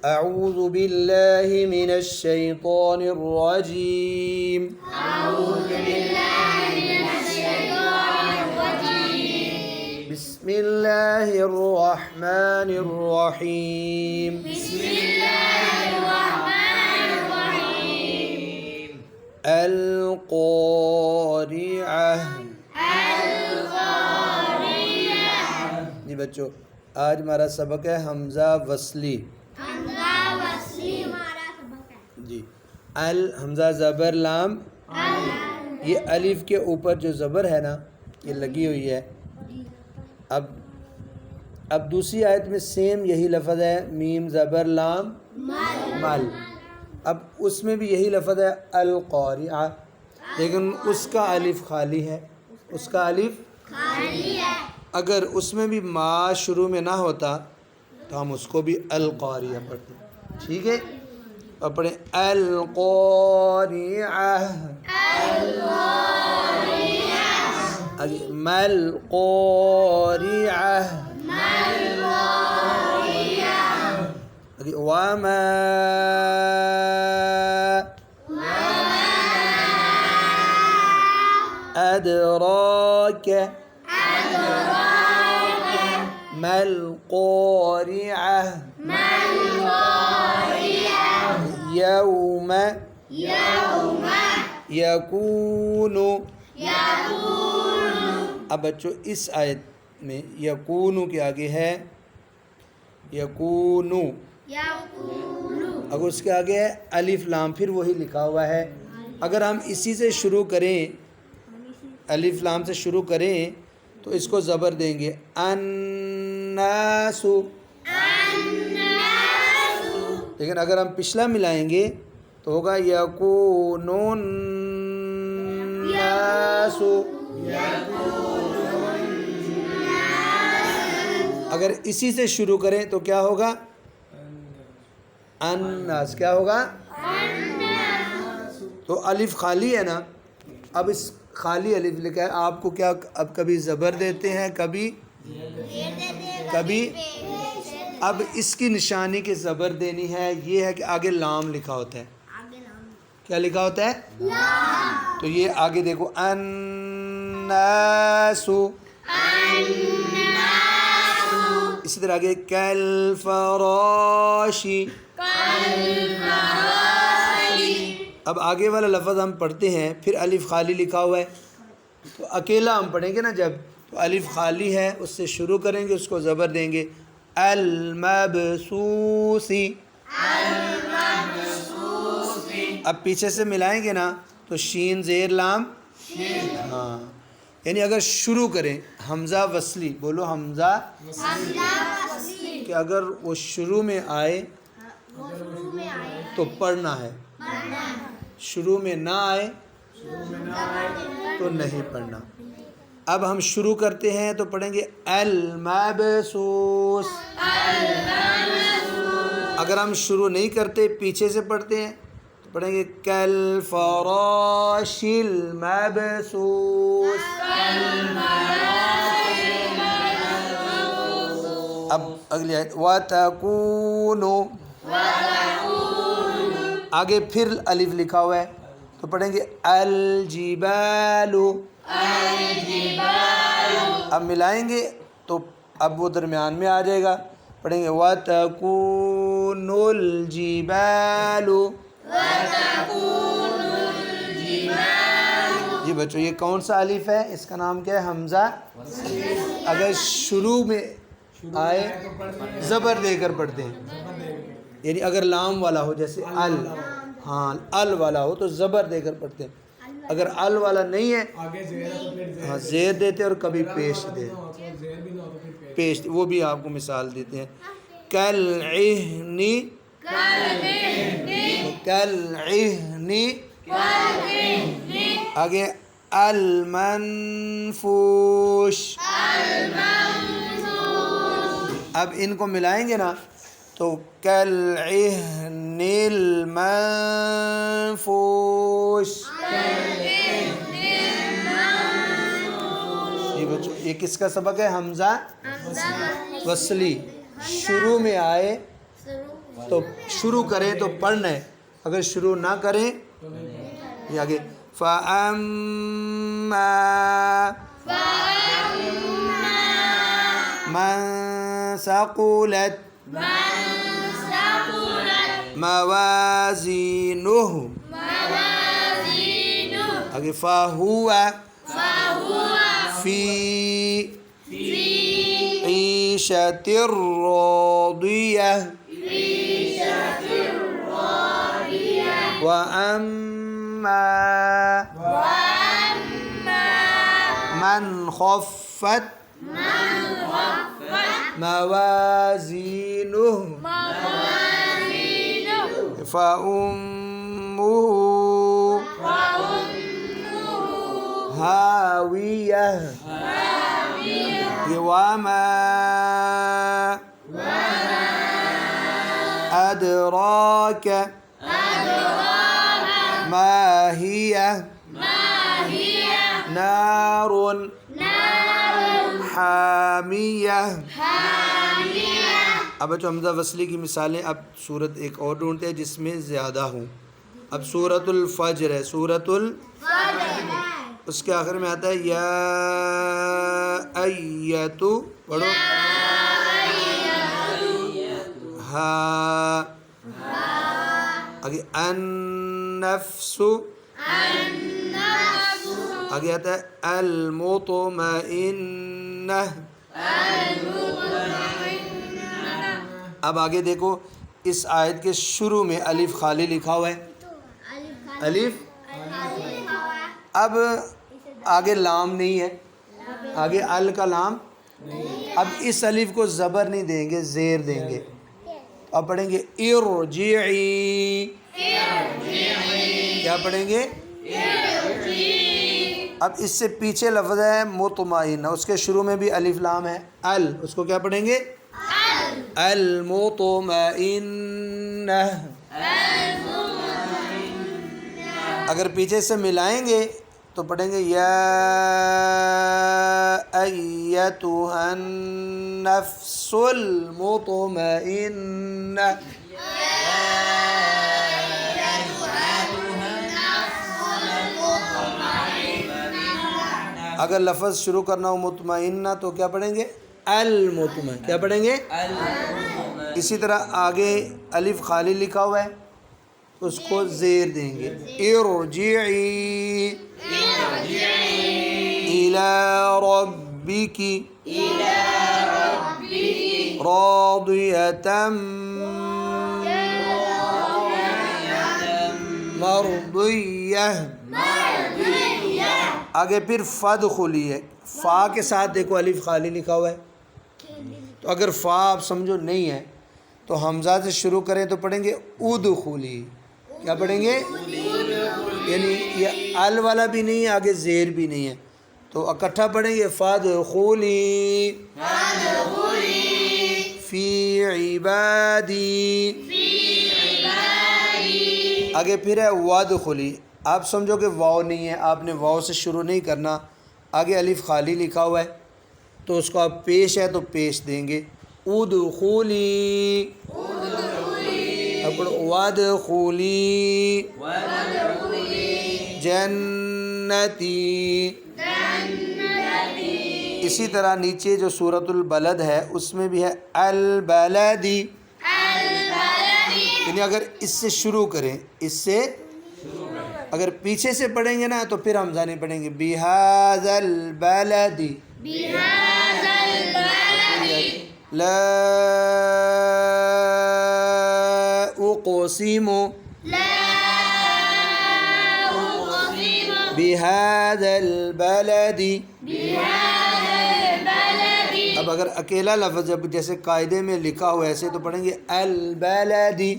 اعوذ باللہ من الشیطان الرجیم بسم اللہ الرحمن الرحیم القارعہ. جی بچوں، آج ہمارا سبق ہے حمزہ وصلی. جی حمزہ زبر لام، یہ الف کے اوپر جو زبر ہے نا یہ لگی ہوئی ہے. اب دوسری آیت میں سیم یہی لفظ ہے میم زبر لام مل. اب اس میں بھی یہی لفظ ہے القارعہ، لیکن اس کا الف خالی ہے. اس کا الف اگر اس میں بھی ما شروع میں نہ ہوتا تو ہم اس کو بھی القاریہ پڑھتے. ٹھیک ہے، اور پڑھیں القاریہ مل قاریہ وما أدراك ما القارعة يوم يكون. اب بچوں اس آیت میں یکون کے آگے ہے یکون، اگر اس کے آگے ہے الف لام، پھر وہی لکھا ہوا ہے. اگر ہم اسی سے شروع کریں، الف لام سے شروع کریں تو اس کو زبر دیں گے الناس. لیکن اگر ہم پچھلا ملائیں گے تو ہوگا یکون الناس. اگر اسی سے شروع کریں تو کیا ہوگا الناس. کیا ہوگا؟ تو الف خالی ہے نا. اب اس خالی الف لکھا ہے، آپ کو کیا اب کبھی زبر دیتے ہیں کبھی. اب اس کی نشانی کی زبر دینی ہے یہ ہے کہ آگے لام لکھا ہوتا ہے. کیا لکھا ہوتا ہے؟ تو یہ آگے دیکھو الناس. اسی طرح آگے کالفراشی. اب آگے والا لفظ ہم پڑھتے ہیں، پھر الف خالی لکھا ہوا ہے تو اکیلا ہم پڑھیں گے نا جب، تو الف خالی ہے اس سے شروع کریں گے، اس کو زبر دیں گے المبسوسی. اب پیچھے سے ملائیں گے نا تو شین زیر لام. ہاں، یعنی اگر شروع کریں حمزہ وصلی، بولو حمزہ کہ اگر وہ شروع میں آئے تو پڑھنا ہے، شروع میں نہ آئے تو نہیں پڑھنا. اب ہم شروع کرتے ہیں تو پڑھیں گے المبسوس. اگر ہم شروع نہیں کرتے پیچھے سے پڑھتے ہیں تو پڑھیں گے کالفراش المبسوس. اب اگلی آیت وَتَكُونُ. آگے پھر الف لکھا ہوا ہے تو پڑھیں گے الجبال. اب ملائیں گے تو اب وہ درمیان میں آ جائے گا، پڑھیں گے وَتَكُونُ الْجِبَالُ. جی بچوں، یہ کون سا الف ہے؟ اس کا نام کیا ہے؟ حمزہ. اگر شروع میں آئے زبر دے کر پڑھتے ہیں، یعنی اگر لام والا ہو جیسے ال، ہاں ال والا ہو تو زبر دے کر پڑھتے ہیں. اگر ال والا نہیں ہے ہاں زیر دیتے اور کبھی پیش دے پیش، وہ بھی آپ کو مثال دیتے ہیں. کالعہن کالعہن. آگے المنفوش. اب ان کو ملائیں گے نا تو کالعہن المنفوش. یہ بچوں یہ کس کا سبق ہے؟ حمزہ وصلی. شروع میں آئے تو شروع کریں تو پڑھنا ہے، اگر شروع نہ کریں یہ آگے فَأَمَّا مَنْ ثَقُلَتْ موازینہ آگے فَهُوَ فِي عِیشَةٍ راضیہ وَأَمَّا مَنْ خَفَّتْ موازینہ فَأُمُّهُ ہاویہ وَمَا أَدْرَاكَ ما هي نار حامیہ۔ اب بچوں حمزہ وصلی کی مثالیں، اب صورت ایک اور ڈھونڈتے ہیں جس میں زیادہ ہوں۔ اب سورۃ الفجر ہے، سورۃ اس کے آخر میں آتا ہے یا ایتو، پڑھو ہاں، آگے النفس، آگے آتا ہے المطمئنہ۔ اب آگے دیکھو اس آیت کے شروع میں الف خالی لکھا ہوا ہے، الف، اب آگے لام نہیں ہے، آگے ال کا لام، اب اس الف کو زبر نہیں دیں گے، زیر دیں گے، اب پڑھیں گے ارجعی، کیا پڑھیں گے؟ اب اس سے پیچھے لفظ ہے مطمئنہ، اس کے شروع میں بھی الف لام ہے، ال، اس کو کیا پڑھیں گے؟ المطمئنہ۔ اگر پیچھے سے ملائیں گے تو پڑھیں گے یا ایتھا النفس المطمئنہ۔ اگر لفظ شروع کرنا ہو مطمئنہ تو کیا پڑھیں گے؟ المطمئن، کیا پڑھیں گے؟ اسی طرح آگے الف خالی لکھا ہوا ہے، اس کو زیر دیں گے، ارجعی الی ربک راضیۃ مرضیہ۔ آگے پھر فادخلی ہے، فا کے ساتھ دیکھو الف خالی لکھا ہوا ہے، تو اگر فا آپ سمجھو نہیں ہے تو حمزہ سے شروع کریں تو پڑھیں گے ادخلی، کیا پڑھیں گے؟ یعنی یہ ال والا بھی نہیں ہے، آگے زیر بھی نہیں ہے، تو اکٹھا پڑھیں گے فادخلی فی عبادی۔ آگے پھر ہے وادخلی، آپ سمجھو کہ واو نہیں ہے، آپ نے واو سے شروع نہیں کرنا، آگے الف خالی لکھا ہوا ہے تو اس کو آپ پیش ہے تو پیش دیں گے، ادخلی، اب پڑھو وادخلی جنتی۔ اسی طرح نیچے جو سورۃ البلد ہے اس میں بھی ہے البلدی، یعنی اگر اس سے شروع کریں، اس سے اگر پیچھے سے پڑھیں گے نا تو پھر حمزہ نہیں پڑھیں گے، بِهَذَا الْبَلَدِ لا اقسم بِهَذَا الْبَلَدِ۔ اب اگر اکیلا لفظ جب جیسے قاعدے میں لکھا ہوا ایسے تو پڑھیں گے البلدی،